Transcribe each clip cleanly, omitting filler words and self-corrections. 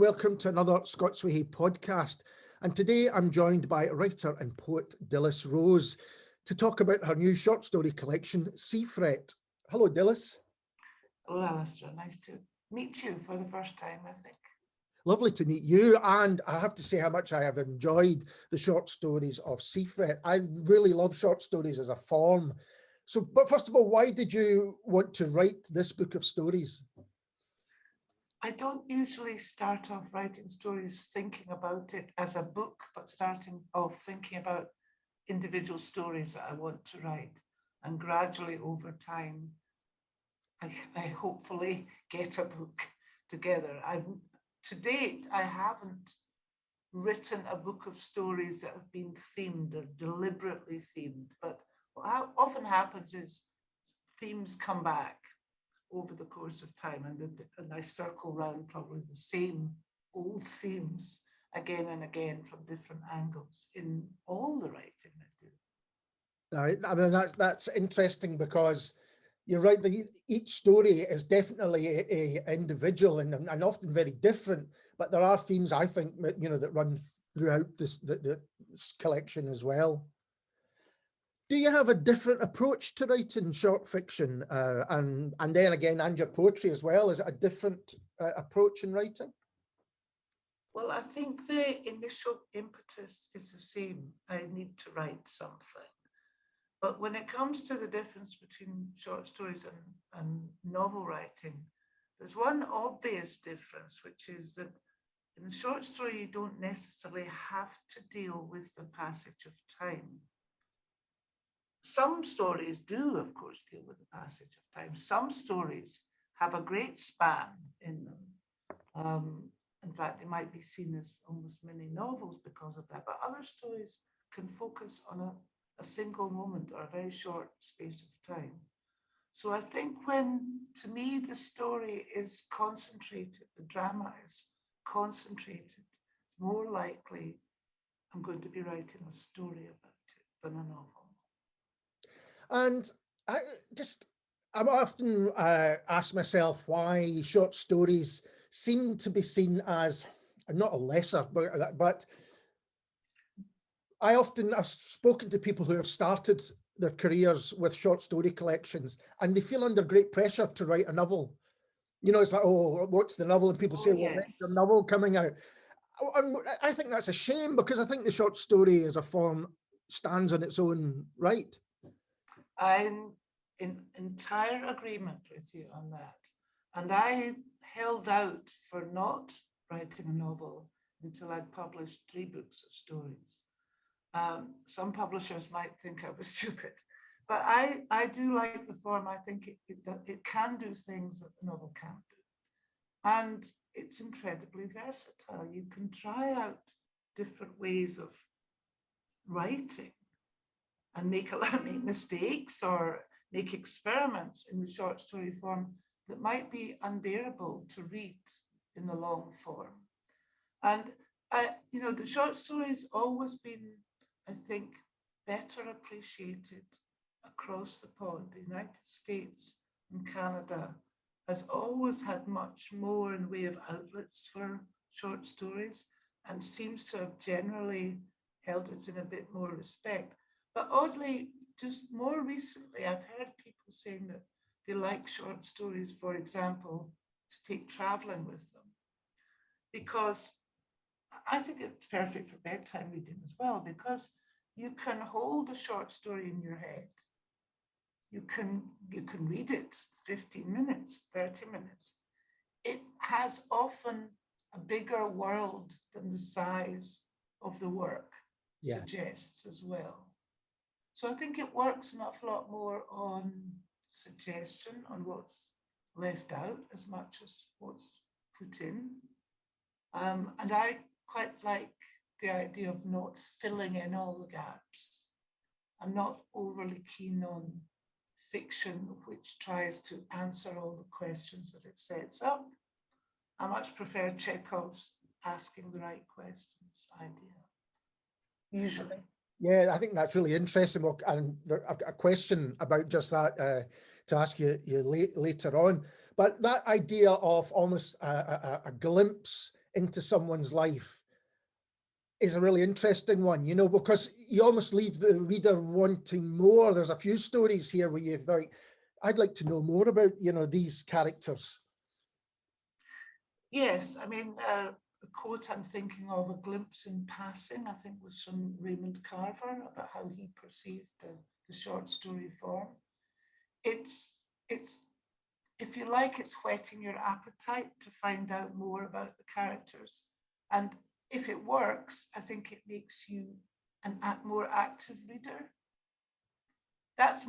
welcome to another Scots Way podcast. And today I'm joined by writer and poet Dilys Rose to talk about her new short story collection, Seafret. Hello, Dilys. Hello, Alistair. Nice to meet you for the first time, I think. Lovely to meet you. And I have to say how much I have enjoyed the short stories of Seafret. I really love short stories as a form. But first of all, why did you want to write this book of stories? I don't usually start off writing stories thinking about it as a book, but starting off thinking about individual stories that I want to write. And gradually over time, I hopefully get a book together. To date, I haven't written a book of stories that have been themed or deliberately themed, but what often happens is themes come back over the course of time, and I circle around probably the same old themes again and again from different angles in all the writing I do. Right. I mean, that's interesting because you're right. Each story is definitely a individual and often very different, but there are themes I think that run throughout this collection as well. Do you have a different approach to writing short fiction, and then again, and your poetry as well? Is it a different approach in writing? Well, I think the initial impetus is the same. I need to write something. But when it comes to the difference between short stories and novel writing, there's one obvious difference, which is that in the short story, you don't necessarily have to deal with the passage of time. Some stories do, of course, deal with the passage of time. Some stories have a great span in them. In fact, they might be seen as almost mini novels because of that, but other stories can focus on a single moment or a very short space of time. So I think to me, the story is concentrated, the drama is concentrated, it's more likely I'm going to be writing a story about it than a novel. And I'm often ask myself why short stories seem to be seen as not a lesser, but I've spoken to people who have started their careers with short story collections and they feel under great pressure to write a novel. It's like, oh, what's the novel? And people say, well, when's the novel coming out? I think that's a shame because I think the short story as a form stands on its own right. I'm in entire agreement with you on that. And I held out for not writing a novel until I'd published 3 books of stories. Some publishers might think I was stupid, but I do like the form. I think it can do things that the novel can't do. And it's incredibly versatile. You can try out different ways of writing and make mistakes or make experiments in the short story form that might be unbearable to read in the long form. And the short story has always been, I think, better appreciated across the pond. The United States and Canada has always had much more in way of outlets for short stories and seems to have generally held it in a bit more respect. But oddly, just more recently, I've heard people saying that they like short stories, for example, to take traveling with them. Because I think it's perfect for bedtime reading as well, because you can hold a short story in your head. You can read it 15 minutes, 30 minutes. It has often a bigger world than the size of the work suggests as well. So I think it works an awful lot more on suggestion, on what's left out as much as what's put in. And I quite like the idea of not filling in all the gaps. I'm not overly keen on fiction which tries to answer all the questions that it sets up. I much prefer Chekhov's asking the right questions idea, usually. Yeah, I think that's really interesting. And I've got a question about just that to ask you later on. But that idea of almost a glimpse into someone's life is a really interesting one, you know, because you almost leave the reader wanting more. There's a few stories here where you think, I'd like to know more about, you know, these characters. Yes, I mean, the quote I'm thinking of, "A glimpse in passing," I think was from Raymond Carver about how he perceived the short story form. It's, if you like, it's whetting your appetite to find out more about the characters. And if it works, I think it makes you a more active reader. That's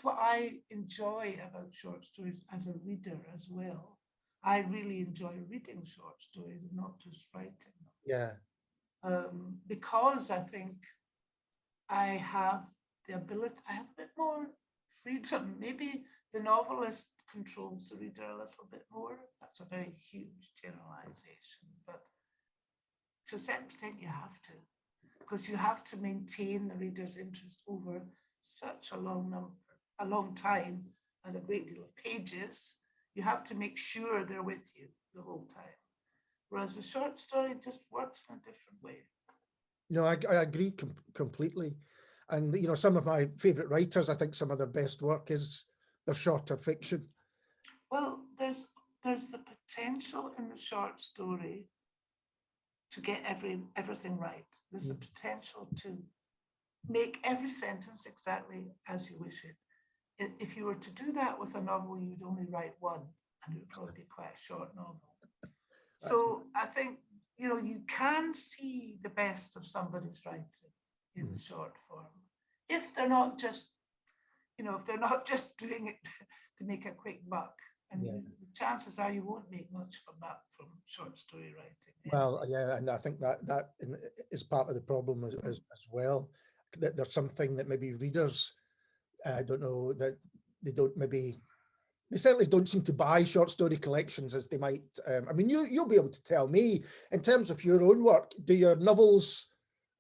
what I enjoy about short stories as a reader as well. I really enjoy reading short stories, not just writing them. Yeah. Because I think I have the ability, I have a bit more freedom. Maybe the novelist controls the reader a little bit more. That's a very huge generalization, but to a certain extent you have to, because you have to maintain the reader's interest over such a long time and a great deal of pages. You have to make sure they're with you the whole time. Whereas a short story just works in a different way. No, I agree completely. And, you know, some of my favorite writers, I think some of their best work is their shorter fiction. Well, there's the potential in the short story to get everything right. There's a potential to make every sentence exactly as you wish it. If you were to do that with a novel, you'd only write one, and it would probably be quite a short novel. So I think, you know, you can see the best of somebody's writing in the short form. If they're not just, you know, if they're not just doing it to make a quick buck. And the chances are you won't make much of a buck from short story writing. Well, yeah, and I think that is part of the problem as well. That there's something that maybe readers, I don't know, that they don't maybe, they certainly don't seem to buy short story collections as they might. I mean, you'll be able to tell me, in terms of your own work, do your novels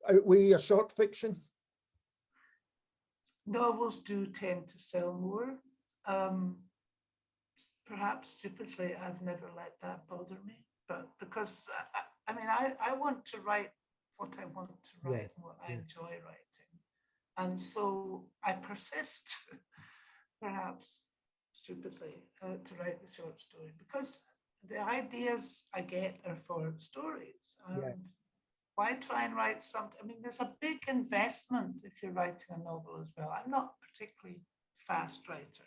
outweigh your short fiction? Novels do tend to sell more. Perhaps stupidly, I've never let that bother me, but because I mean, I want to write what I want to write and what I enjoy writing. And so I persist, perhaps stupidly, to write the short story because the ideas I get are for stories. And why try and write something? I mean, there's a big investment if you're writing a novel as well. I'm not a particularly fast writer.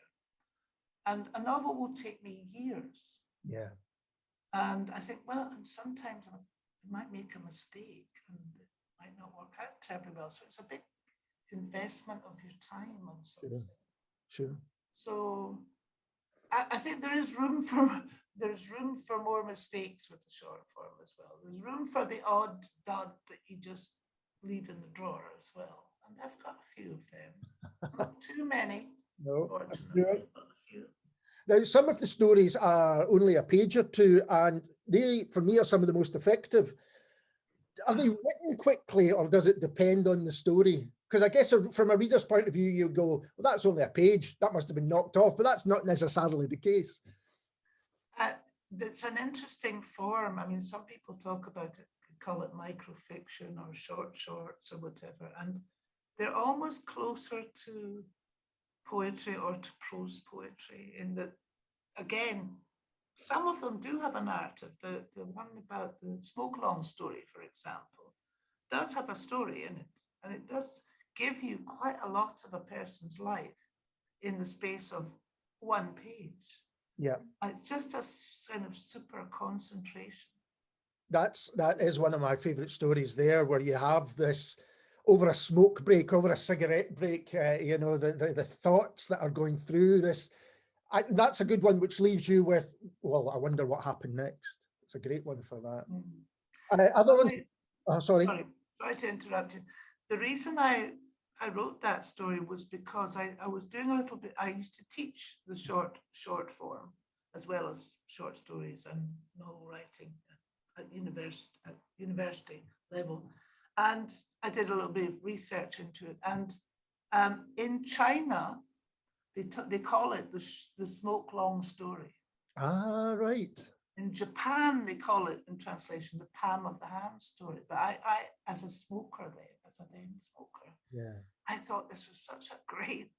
And a novel will take me years. Yeah. And I think, well, and sometimes I might make a mistake and it might not work out terribly well. So it's a big investment of your time on something. Sure. So I think there's room for more mistakes with the short form as well. There's room for the odd dud that you just leave in the drawer as well. And I've got a few of them. Not too many, fortunately, but a few. Now, some of the stories are only a page or two, and they, for me, are some of the most effective. Are they written quickly, or does it depend on the story? Because I guess from a reader's point of view, you go, well, that's only a page. That must have been knocked off, but that's not necessarily the case. It's an interesting form. I mean, some people talk about it, call it microfiction or short shorts or whatever, and they're almost closer to poetry or to prose poetry in that, again, some of them do have a narrative. The one about the Smoke Long story, for example, does have a story in it, and it does give you quite a lot of a person's life in the space of one page. Yeah. It's just a kind of super concentration. That is one of my favorite stories there, where you have this over a smoke break, over a cigarette break, you know, the thoughts that are going through this. That's a good one, which leaves you with, well, I wonder what happened next. It's a great one for that. Other ones, sorry to interrupt you. The reason I wrote that story was because I was doing a little bit, I used to teach the short form as well as short stories and novel writing at university level. And I did a little bit of research into it. And in China, they call it the Smoke Long story. Ah, right. In Japan, they call it in translation the palm of the hand story. But I as a smoker there, as a then smoker, Yeah. I thought this was such a great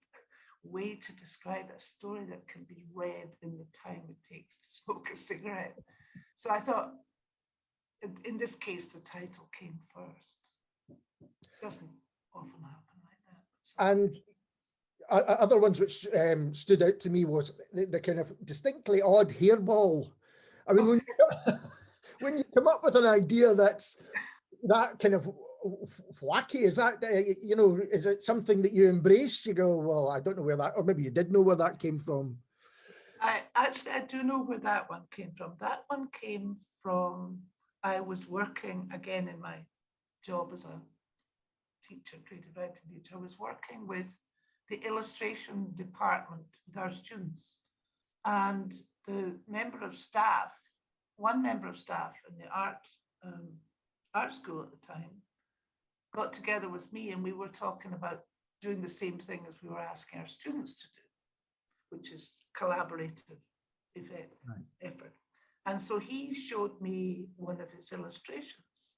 way to describe a story that can be read in the time it takes to smoke a cigarette. So I thought, in this case, the title came first. It doesn't often happen like that. And other ones which stood out to me was the kind of distinctly odd hairball. I mean, when you come up with an idea that's that kind of wacky, is that, you know, is it something that you embrace? You go, well, I don't know where that, or maybe you did know where that came from. I do know where that one came from. That one came from, I was working again in my job as a teacher, creative writing teacher. I was working with the illustration department with our students, and the member of staff, one member of staff in the art school at the time, got together with me, and we were talking about doing the same thing as we were asking our students to do, which is collaborative effort. And so he showed me one of his illustrations,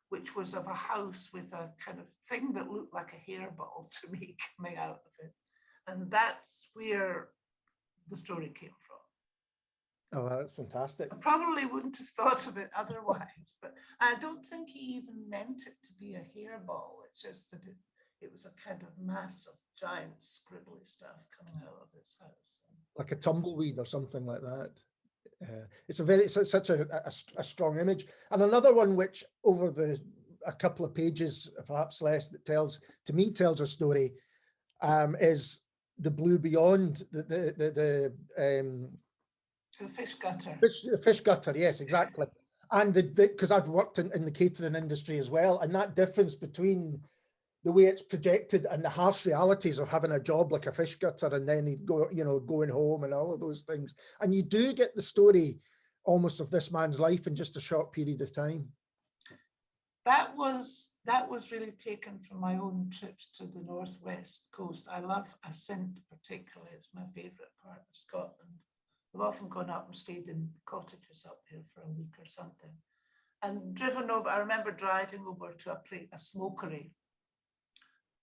which was of a house with a kind of thing that looked like a hairball to me coming out of it. And that's where the story came from. Oh, that's fantastic. I probably wouldn't have thought of it otherwise, but I don't think he even meant it to be a hairball. It's just that it was a kind of mass of giant scribbly stuff coming out of his house. Like a tumbleweed or something like that. It's such a strong image. And another one which over a couple of pages, perhaps less, that tells a story, is The Blue Beyond, the fish gutter. The fish gutter, yes, exactly. And because I've worked in the catering industry as well, and that difference between the way it's projected and the harsh realities of having a job like a fish gutter, and then he'd go, you know, going home and all of those things. And you do get the story almost of this man's life in just a short period of time. That was really taken from my own trips to the northwest coast. I love Assynt particularly. It's my favourite part of Scotland. I've often gone up and stayed in cottages up there for a week or something. And driven over, I remember driving over to a smokery.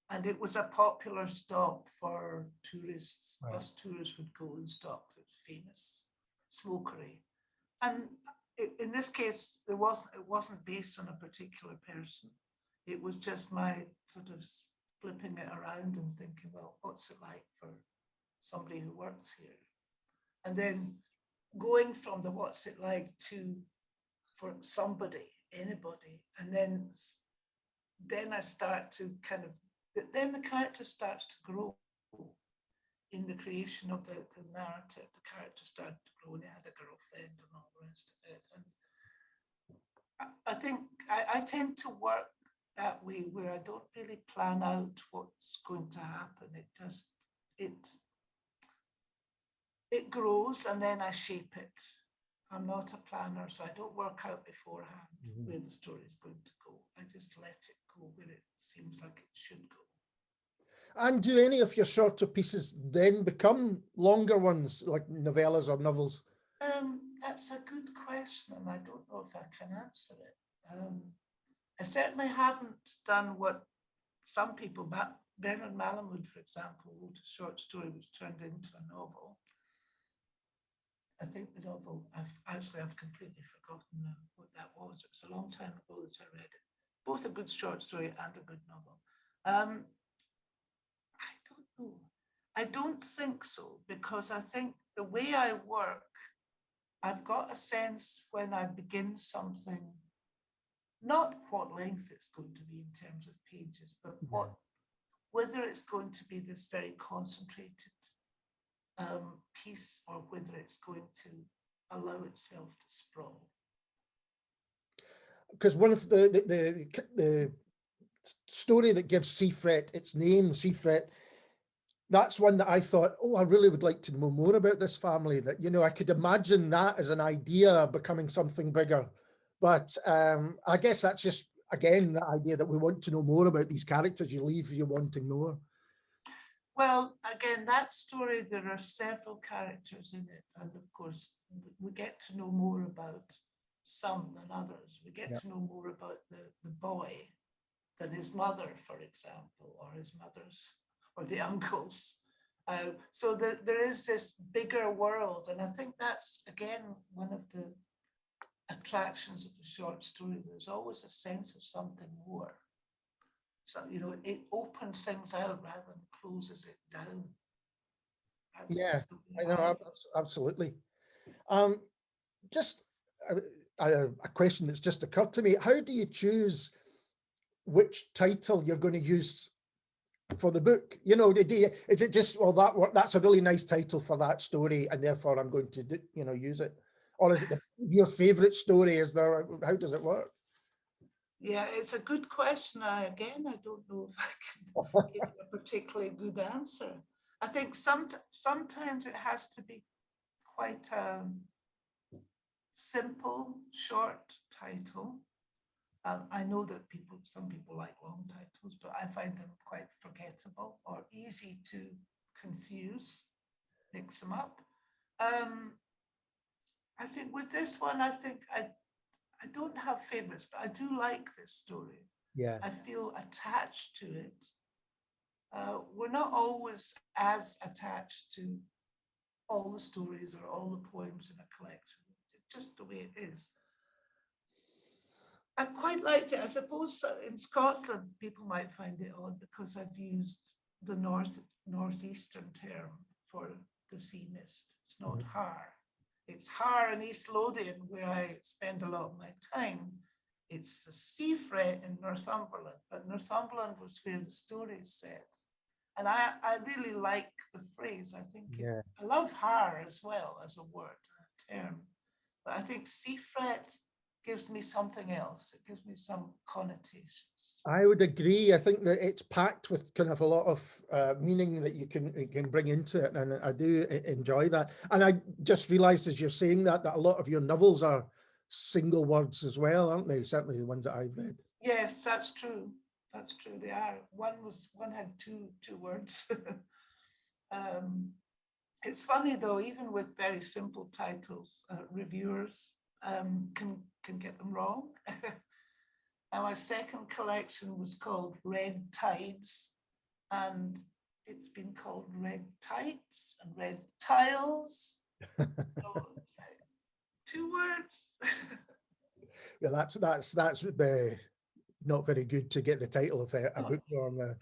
And it was a popular stop for tourists. Right. Bus tours would go and stop. It was famous smokery. And in this case, it wasn't based on a particular person. It was just my sort of flipping it around and thinking, well, what's it like for somebody who works here? And then going from the what's it like to for somebody, anybody, and then I start to kind of, then the character starts to grow in the creation of the narrative. The character started to grow, and he had a girlfriend and all the rest of it. And I think I tend to work that way, where I don't really plan out what's going to happen. It grows, and then I shape it. I'm not a planner, so I don't work out beforehand where the story is going to go. I just let it go where it seems like it should go. And do any of your shorter pieces then become longer ones, like novellas or novels? That's a good question, and I don't know if I can answer it. I certainly haven't done what some people, Bernard Malamud, for example, wrote a short story which turned into a novel. I think the novel, I've completely forgotten what that was. It was a long time ago that I read it. Both a good short story and a good novel. I don't know. I don't think so, because I think the way I work, I've got a sense when I begin something, not what length it's going to be in terms of pages, but whether it's going to be this very concentrated piece, or whether it's going to allow itself to sprawl. Because one of the story that gives Seafret its name, Seafret, that's one that I thought, oh, I really would like to know more about this family. That, you know, I could imagine that as an idea becoming something bigger. But I guess that's just, again, the idea that we want to know more about these characters. You leave you wanting more. Well, again, that story, there are several characters in it. And of course, we get to know more about some than others. We get Yeah. to know more about the boy than his mother, for example, or his mother's, or the uncles. So there is this bigger world. And I think that's, again, one of the attractions of the short story. There's always a sense of something more. So, you know, it opens things out rather than closes it down. That's Yeah, the I way know, I absolutely. Um, just a question that's just occurred to me. How do you choose which title you're going to use for the book? You know, is it just, well, that's a really nice title for that story, and therefore I'm going to use it? Or is it your favorite story? How does it work? Yeah, it's a good question. I don't know if I can give you a particularly good answer. I think sometimes it has to be quite a simple, short title. I know that some people like long titles, but I find them quite forgettable or easy to confuse, mix them up. I think with this one, I don't have favorites, but I do like this story. Yeah. I feel attached to it. We're not always as attached to all the stories or all the poems in a collection. It's just the way it is. I quite liked it. I suppose in Scotland, people might find it odd because I've used the northeastern term for the sea mist. It's not Har. It's Har in East Lothian, where I spend a lot of my time. It's the sea fret in Northumberland, but Northumberland was where the story is set. And I really like the phrase. I think I love Har as well as a word, a term. But I think sea fret gives me something else. It gives me some connotations. I would agree. I think that it's packed with kind of a lot of meaning that you can bring into it, and I do enjoy that. And I just realised as you're saying that a lot of your novels are single words as well, aren't they? Certainly the ones that I've read. Yes, that's true. That's true. They are. One had two words. It's funny though, even with very simple titles, reviewers can get them wrong. And my second collection was called Red Tides, and it's been called Red Tights and Red Tiles. So it's like 2 words. Yeah, that's not very good to get the title of a book wrong there.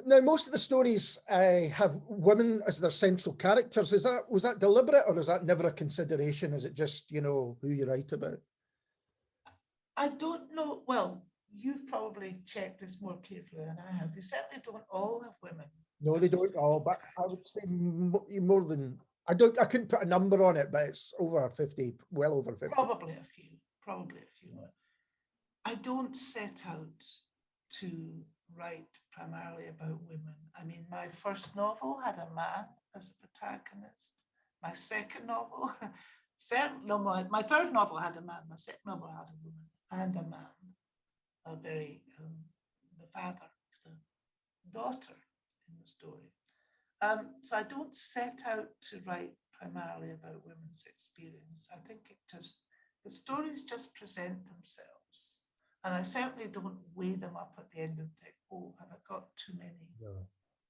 Now, most of the stories have women as their central characters. Was that deliberate, or is that never a consideration? Is it just, who you write about? I don't know. Well, you've probably checked this more carefully than I have. They certainly don't all have women. No, they don't all, but I would say more than, I couldn't put a number on it, but it's over 50, well over 50. Probably a few. I don't set out to write primarily about women. I mean, my first novel had a man as a protagonist. My second novel, my third novel had a man. My second novel had a woman and a man, the father of the daughter in the story. So I don't set out to write primarily about women's experience. I think the stories just present themselves. And I certainly don't weigh them up at the end and think, oh, have I got too many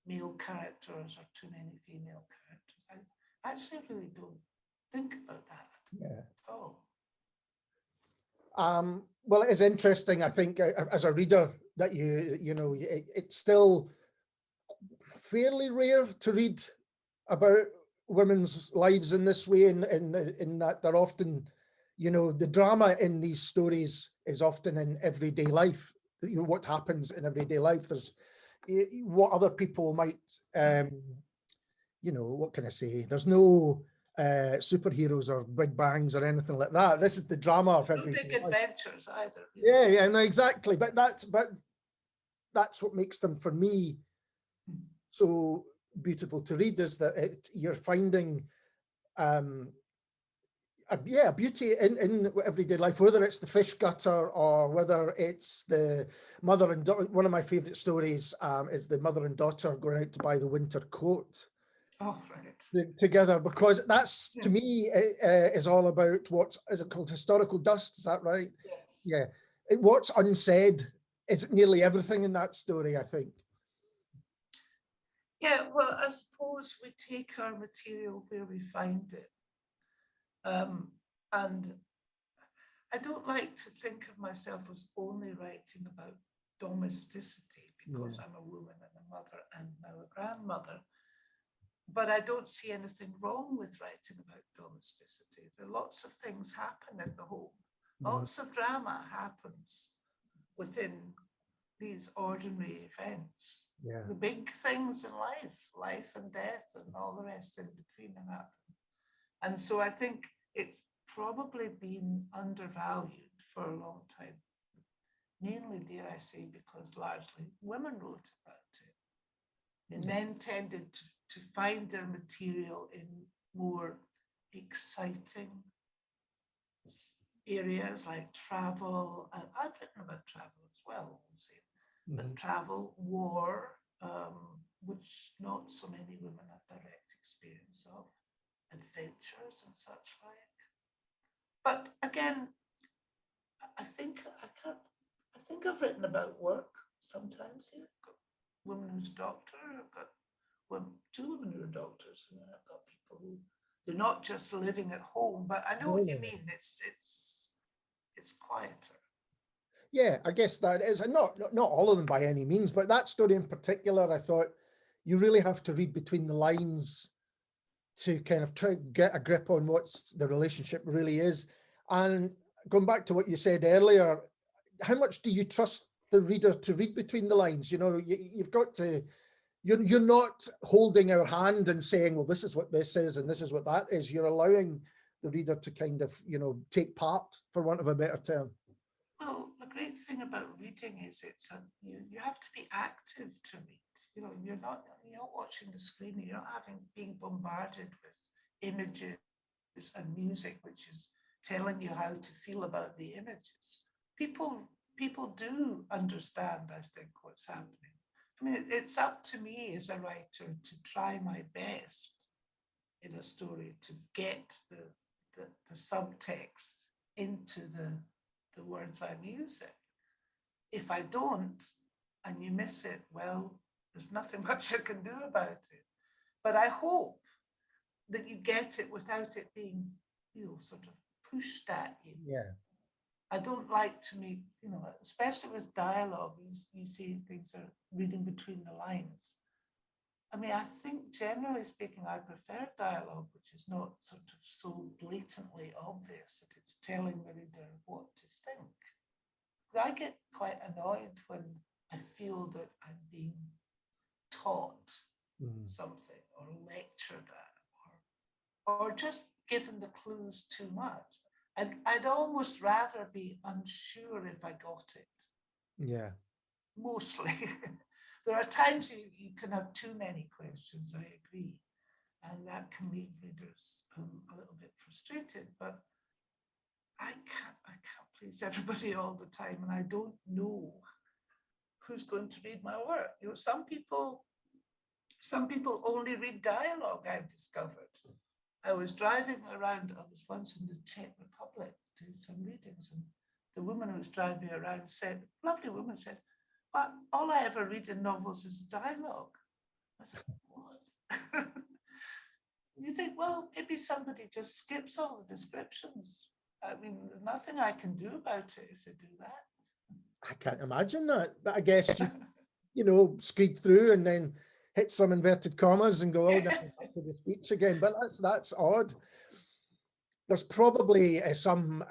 male characters or too many female characters? I actually really don't think about that at all. Well, it is interesting, I think, as a reader, that it's still fairly rare to read about women's lives in this way, in that they're often, the drama in these stories is often in everyday life. What happens in everyday life. There's what other people might, what can I say? There's no superheroes or big bangs or anything like that. This is the drama of everyday life. No big adventures either. Yeah, no, exactly. But that's what makes them, for me, so beautiful to read, is that you're finding yeah, a beauty in everyday life, whether it's the fish gutter or whether it's the mother and daughter. One of my favorite stories is the mother and daughter going out to buy the winter coat Oh, right. together, because that's, to Yeah. me, is all about what's, is it called historical dust? Is that right? Yes. Yeah. What's unsaid is nearly everything in that story, I think. Yeah, well, I suppose we take our material where we find it. And I don't like to think of myself as only writing about domesticity because Yeah. I'm a woman and a mother and now a grandmother. But I don't see anything wrong with writing about domesticity. There are lots of things happen in the home. Lots of drama happens within these ordinary events. Yeah. The big things in life and death and all the rest in between that happen. And so I think it's probably been undervalued for a long time. Mainly, dare I say, because largely women wrote about it. And men tended to find their material in more exciting areas like travel. I've written about travel as well, but travel, war, which not so many women have direct experience of, adventures and such like. But again, I think I've written about work sometimes here. I've got a woman who's a doctor. I've got two women who are doctors, and then I've got people who they're not just living at home. But I know what you mean. It's quieter. Yeah, I guess that is, and not all of them by any means, but that story in particular, I thought you really have to read between the lines to kind of try to get a grip on what the relationship really is. And going back to what you said earlier, how much do you trust the reader to read between the lines? You know, you've got to, you're not holding our hand and saying, well, this is what this is and this is what that is. You're allowing the reader to kind of, you know, take part, for want of a better term. Well, the great thing about reading is you have to be active to read. You know, you're not watching the screen. You're not being bombarded with images and music, which is telling you how to feel about the images. People do understand, I think, what's happening. I mean, it's up to me as a writer to try my best in a story to get the subtext into the words I'm using. If I don't, and you miss it, well, there's nothing much I can do about it. But I hope that you get it without it being, sort of pushed at you. Yeah. I don't like to make, especially with dialogue, you see things are reading between the lines. I mean, I think generally speaking, I prefer dialogue, which is not sort of so blatantly obvious that it's telling the reader what to think. I get quite annoyed when I feel that I'm being taught something or lectured at or just given the clues too much. And I'd almost rather be unsure if I got it. Yeah. Mostly. There are times you can have too many questions, I agree. And that can leave readers a little bit frustrated. But I can't please everybody all the time. And I don't know who's going to read my work. Some people only read dialogue, I've discovered. I was driving around, I was once in the Czech Republic doing some readings, and the woman who was driving me around said, lovely woman said, well, all I ever read in novels is dialogue. I said, what? You think, well, maybe somebody just skips all the descriptions. I mean, there's nothing I can do about it if they do that. I can't imagine that. But I guess you screed through and then hit some inverted commas and go, oh, now back to the speech again. But that's odd. There's probably some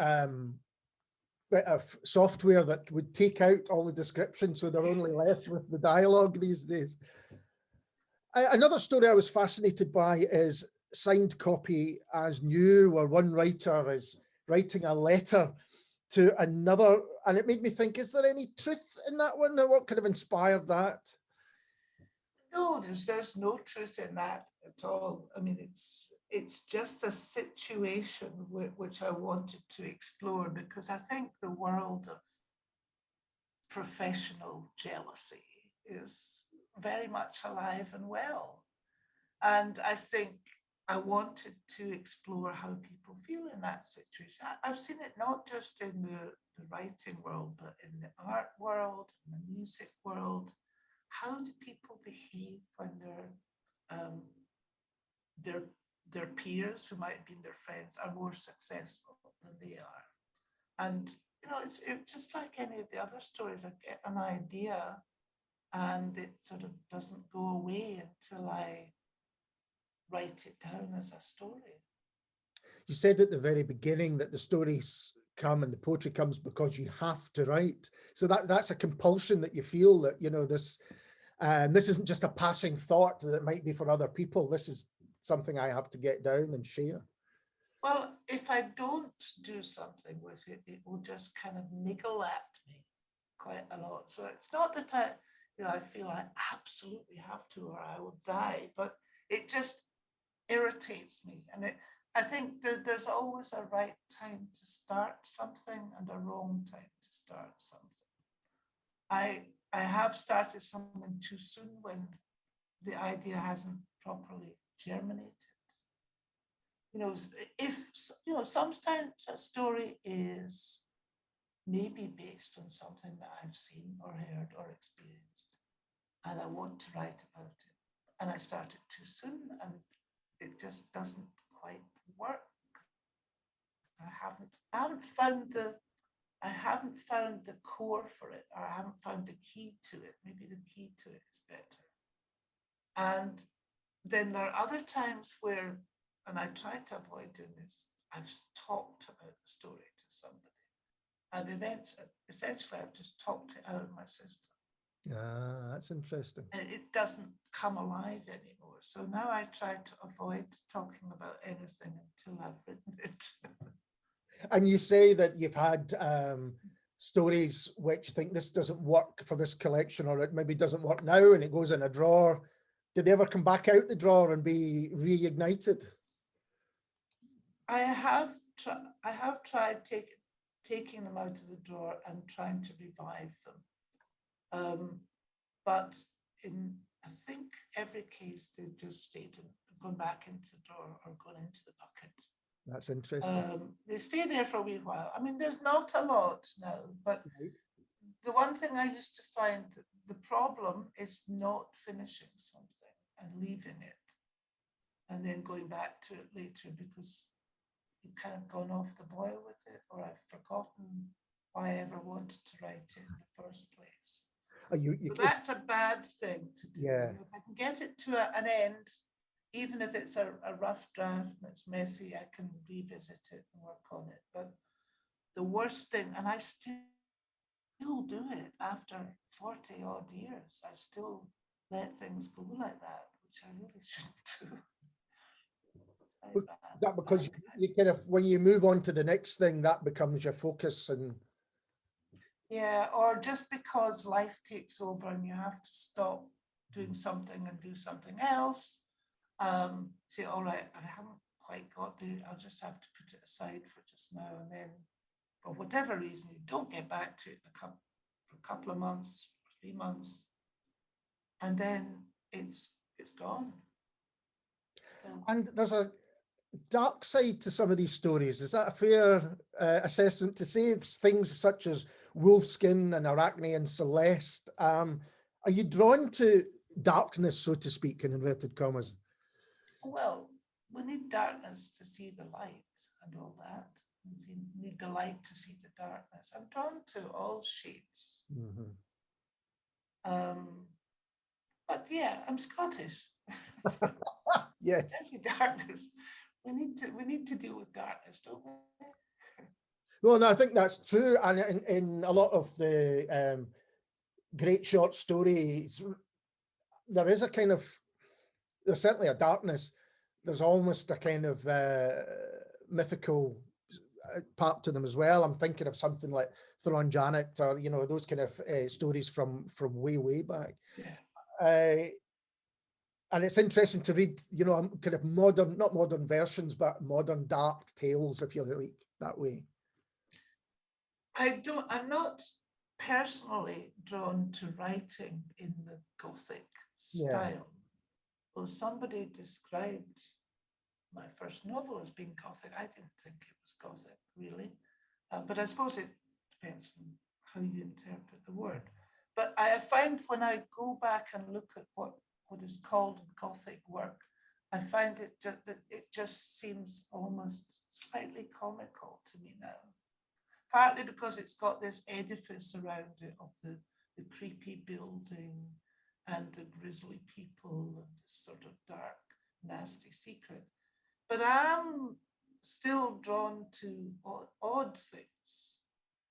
bit of software that would take out all the description, so they're only left with the dialogue these days. Another story I was fascinated by is signed copy as new, where one writer is writing a letter to another, and it made me think, is there any truth in that one? What could have inspired that? No, there's no truth in that at all. I mean, it's just a situation which I wanted to explore, because I think the world of professional jealousy is very much alive and well. And I think I wanted to explore how people feel in that situation. I've seen it not just in the writing world, but in the art world, in the music world. How do people behave when um, their their peers, who might have been their friends, are more successful than they are? And it's just like any of the other stories. I get an idea, and it sort of doesn't go away until I write it down as a story. You said at the very beginning that the stories come and the poetry comes because you have to write. So that's a compulsion that you feel that, this isn't just a passing thought that it might be for other people. This is something I have to get down and share. Well, if I don't do something with it, it will just kind of niggle at me quite a lot. So it's not that I feel I absolutely have to or I will die, but it just irritates me. And I think that there's always a right time to start something and a wrong time to start something. I have started something too soon when the idea hasn't properly germinated. If sometimes a story is maybe based on something that I've seen or heard or experienced, and I want to write about it, and I started too soon, and it just doesn't quite work. I haven't found the core for it, or I haven't found the key to it. Maybe the key to it is better. And then there are other times where, and I try to avoid doing this, I've talked about the story to somebody. And essentially, I've just talked it out of my system. Ah, that's interesting. And it doesn't come alive anymore. So now I try to avoid talking about anything until I've written it. And you say that you've had stories which you think this doesn't work for this collection, or it maybe doesn't work now and it goes in a drawer. Did they ever come back out the drawer and be reignited? I have tried taking them out of the drawer and trying to revive them. But in, I think, every case, they've just stayed and gone back into the drawer or gone into the bucket. That's interesting. They stay there for a wee while. I mean, there's not a lot now, but Right. the one thing I used to find, that the problem is not finishing something and leaving it and then going back to it later because you've kind of gone off the boil with it, or I've forgotten why I ever wanted to write it in the first place. So that's a bad thing to do. Yeah. If I can get it to an end, even if it's a rough draft and it's messy, I can revisit it and work on it. But the worst thing, and I still do it after 40 odd years, I still let things go like that, which I really shouldn't do. That because you kind of, when you move on to the next thing, that becomes your focus. And yeah, or just because life takes over and you have to stop doing something and do something else. Say, all right, I haven't quite got there. I'll just have to put it aside for just now, and then, for whatever reason, you don't get back to it for a couple of months, 3 months, and then it's gone. So, and there's a dark side to some of these stories. Is that a fair assessment to say? Things such as Wolfskin and Arachne and Celeste. Are you drawn to darkness, so to speak, in inverted commas? well, we need darkness to see the light and all that. We need the light to see the darkness. I'm drawn to all shades. Mm-hmm. But yeah, I'm Scottish. Yes. Darkness. We need to deal with darkness, don't we? Well, no, I think that's true. And in a lot of the great short stories, there is a kind of, there's certainly a darkness. There's almost a kind of mythical part to them as well. I'm thinking of something like Thrawn Janet, or those kind of stories from way back. Yeah. And it's interesting to read, you know, kind of modern, not modern versions, but modern dark tales, if you like, that way. I'm not personally drawn to writing in the Gothic Yeah. style. Well, somebody described my first novel as being Gothic. I didn't think it was Gothic, really. But I suppose it depends on how you interpret the word. But I find when I go back and look at what is called Gothic work, I find that it just seems almost slightly comical to me now. Partly because it's got this edifice around it of the creepy building and the grisly people and this sort of dark, nasty secret. But I'm still drawn to odd things,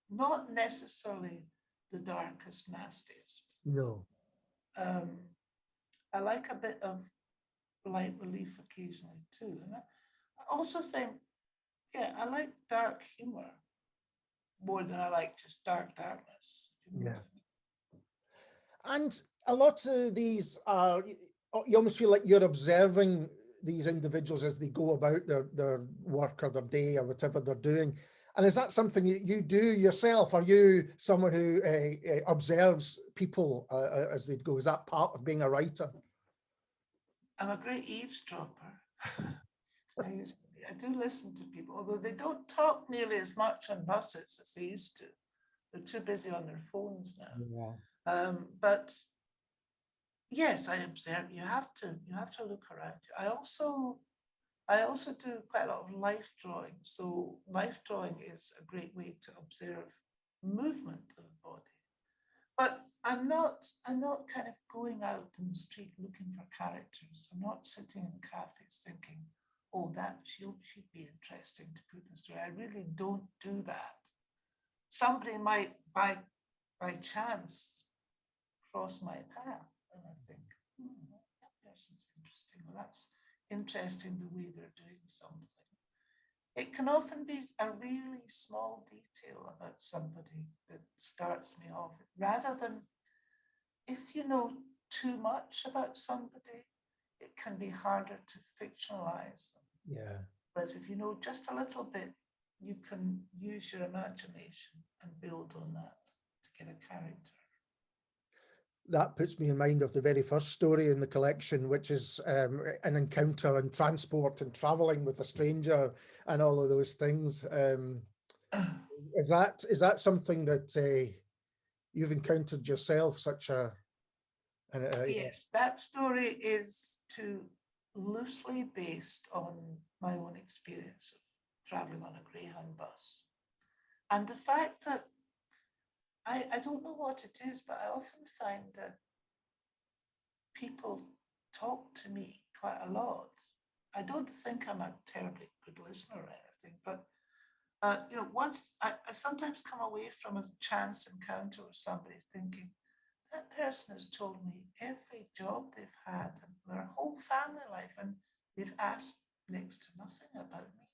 not necessarily the darkest, nastiest. No. I like a bit of light relief occasionally too. And I also think, yeah, I like dark humor more than I like just darkness. Yeah. And a lot of these are, you almost feel like you're observing these individuals as they go about their work or their day or whatever they're doing. And is that something you do yourself? Are you someone who observes people as they go? Is that part of being a writer? I'm a great eavesdropper. I do listen to people, although they don't talk nearly as much on buses as they used to. They're too busy on their phones now. Yeah. But yes, I observe. You have to look around you. I also do quite a lot of life drawing. So life drawing is a great way to observe movement of the body. But I'm not kind of going out in the street looking for characters. I'm not sitting in cafes thinking, oh, that she'd be interesting to put in a story. I really don't do that. Somebody might by chance cross my path and I think, that person's interesting. Well, that's interesting the way they're doing something. It can often be a really small detail about somebody that starts me off, rather than if you know too much about somebody, it can be harder to fictionalize them. Yeah. Whereas if you know just a little bit, you can use your imagination and build on that to get a character. That puts me in mind of the very first story in the collection, which is an encounter and transport and traveling with a stranger and all of those things. Is that something that you've encountered yourself? Yes, that story is loosely based on my own experience of traveling on a Greyhound bus, and the fact that I don't know what it is, but I often find that people talk to me quite a lot. I don't think I'm a terribly good listener or anything, but once I sometimes come away from a chance encounter with somebody thinking, that person has told me every job they've had and their whole family life, and they've asked next to nothing about me.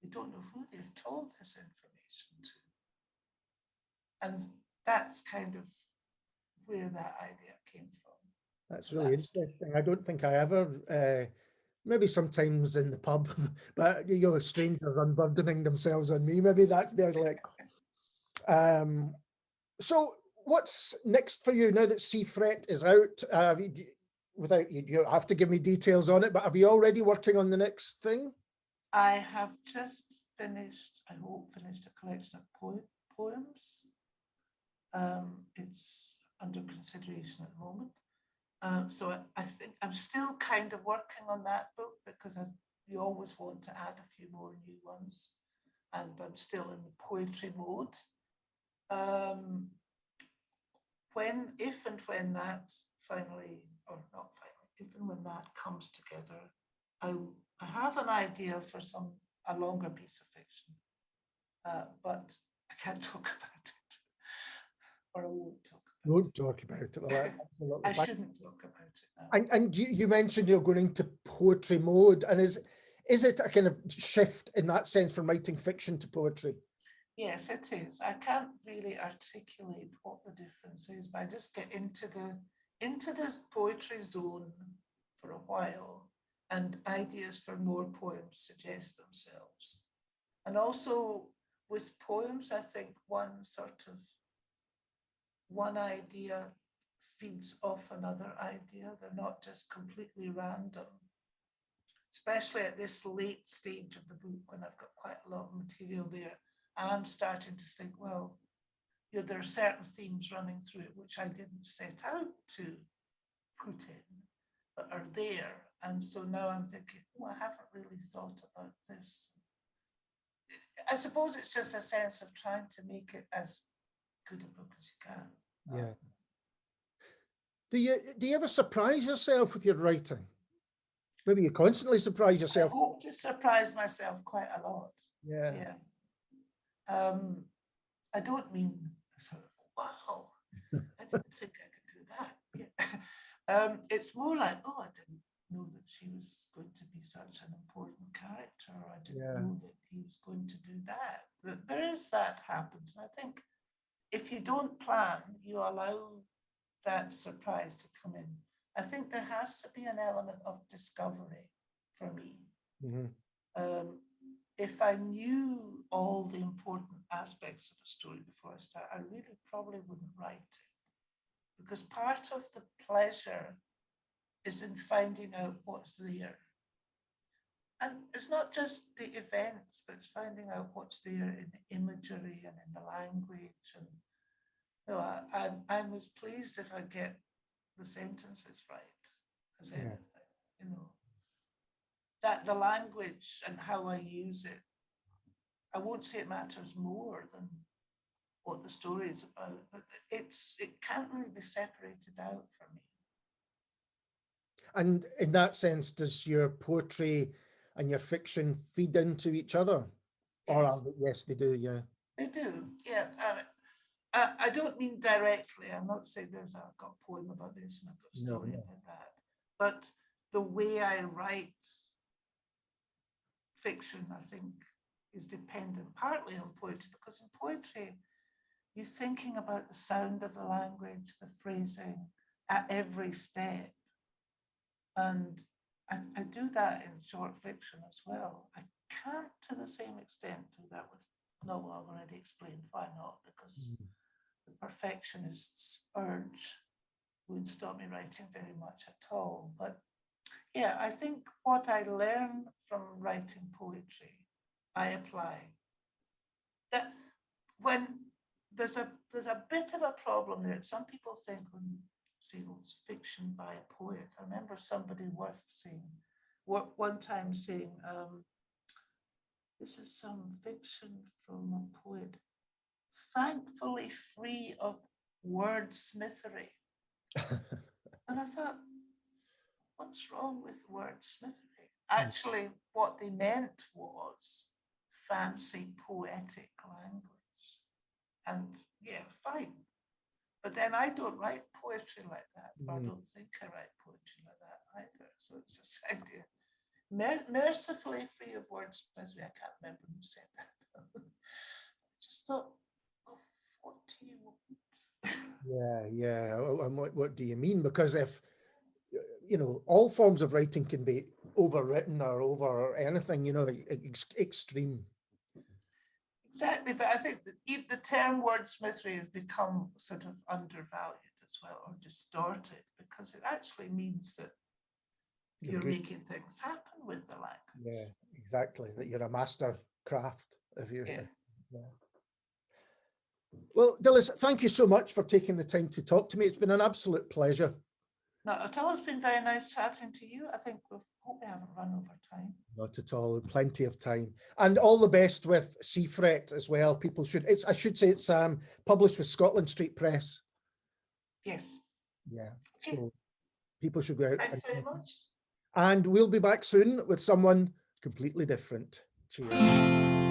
They don't know who they've told this information to. And that's kind of where that idea came from. That's really interesting. I don't think I ever, maybe sometimes in the pub, but strangers unburdening themselves on me. Maybe that's their like. So what's next for you now that Sea Fret is out? Without you have to give me details on it, but are you already working on the next thing? I have just finished a collection of poems. It's under consideration at the moment. So I think I'm still kind of working on that book because you always want to add a few more new ones. And I'm still in the poetry mode. If and when that finally, or not finally, if and when that comes together, I have an idea for a longer piece of fiction, but I can't talk about it, or I won't talk about it. Won't talk about it. Well, that's absolutely I fine. shouldn't talk about it now. And you mentioned you're going into poetry mode, and is it a kind of shift in that sense from writing fiction to poetry? Yes, it is. I can't really articulate what the difference is, but I just get into the poetry zone for a while, and ideas for more poems suggest themselves. And also with poems, I think one idea feeds off another idea. They're not just completely random, especially at this late stage of the book when I've got quite a lot of material there. And I'm starting to think, well, you know, there are certain themes running through it which I didn't set out to put in, but are there. And so now I'm thinking, oh, I haven't really thought about this. I suppose it's just a sense of trying to make it as good a book as you can. Yeah. Do you ever surprise yourself with your writing? Maybe you constantly surprise I yourself. hope to surprise myself quite a lot. Yeah. Yeah. I don't mean sort of, wow, I didn't think I could do that. Yeah. It's more like, oh, I didn't know that she was going to be such an important character, or I didn't know that he was going to do that. There is that happens. And I think if you don't plan, you allow that surprise to come in. I think there has to be an element of discovery for me. Mm-hmm. If I knew all the important aspects of a story before I start, I really probably wouldn't write it, because part of the pleasure is in finding out what's there. And it's not just the events, but it's finding out what's there in the imagery and in the language. And you know, I'm as pleased if I get the sentences right as anything, you know. That the language and how I use it, I won't say it matters more than what the story is about, but it can't really be separated out for me. And in that sense, does your poetry and your fiction feed into each other? Yes. Yes, they do, yeah. They do, yeah. I don't mean directly. I'm not saying I've got a poem about this and I've got a story about that. But the way I write fiction, I think, is dependent partly on poetry, because in poetry, you're thinking about the sound of the language, the phrasing at every step. And I do that in short fiction as well. I can't to the same extent do that with novel. I've already explained why not, because the perfectionist's urge would stop me writing very much at all. But yeah, I think what I learn from writing poetry, I apply. That when there's a bit of a problem there. Some people think when say, well, it's fiction by a poet. I remember somebody one time saying, this is some fiction from a poet, thankfully free of wordsmithery. And I thought, what's wrong with wordsmithery? Actually, what they meant was fancy poetic language. And yeah, fine. But then I don't write poetry like that, or I don't think I write poetry like that either. So it's this idea. Mercifully free of wordsmithery. I can't remember who said that. I just thought, oh, what do you want? Yeah. And what do you mean? Because if, you know, all forms of writing can be overwritten or over anything, you know, extreme. Exactly, but I think that the term wordsmithery has become sort of undervalued as well, or distorted, because it actually means that you're making things happen with the language. Yeah, exactly. That you're a master craft. Well, Dilys, thank you so much for taking the time to talk to me. It's been an absolute pleasure. Not at all. It's been very nice chatting to you. I think hope we haven't run over time. Not at all. Plenty of time. And all the best with Seafret as well. People should. I should say it's published with Scotland Street Press. Yes. Yeah. Okay. So people should go out. Thanks very much. And we'll be back soon with someone completely different. Cheers.